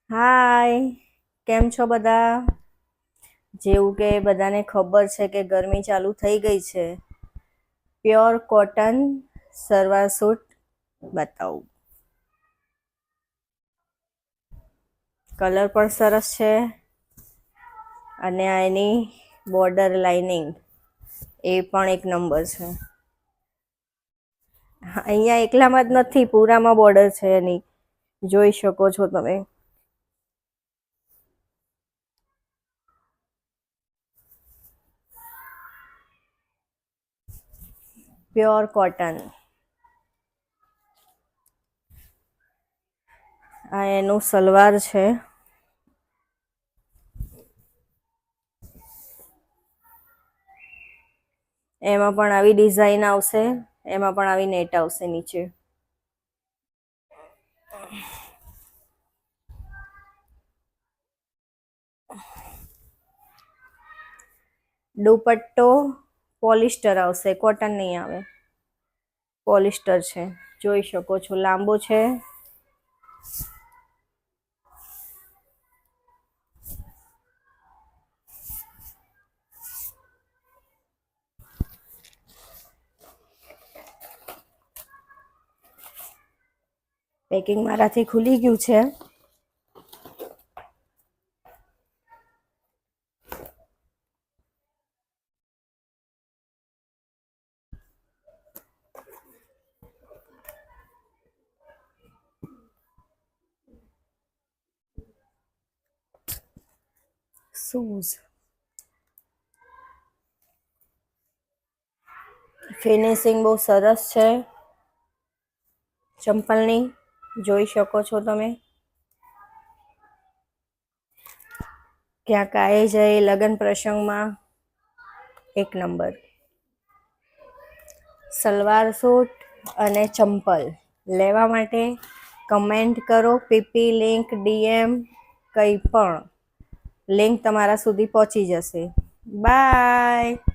હાય, કેમ છો બધા? જેવું કે બધાને ખબર છે કે ગરમી ચાલુ થઈ ગઈ છે. પ્યોર કોટન સલવાર સૂટ બતાવું. કલર પણ સરસ છે અને આ એની બોર્ડર લાઇનિંગ એ પણ એક નંબર છે. અહીંયા એકલામાં જ નથી, પૂરામાં બોર્ડર છે એની, જોઈ શકો છો તમે. Pure cotton. આ એનું સલવાર છે. એમાં પણ આવી ડિઝાઇન આવશે, એમાં પણ આવી નેટ આવશે નીચે. દુપટ્ટો પોલિસ્ટર આવશે, કોટન નહીં આવે, પોલિસ્ટર છે. જોઈ શકો છો, લાંબો છે. પેકિંગ મારાથી ખુલી ગયું છે. શૂઝ ફિનિશિંગ બહુ સરસ છે ચંપલની, જોઈ શકો છો તમે. ક્યાંક આવી જાય લગ્ન પ્રસંગમાં એક નંબર. સલવાર સૂટ અને ચંપલ લેવા માટે કમેન્ટ કરો, પીપી લિંક, ડીએમ, કંઈ પણ લિંક તમારા સુધી પહોંચી જશે. બાય.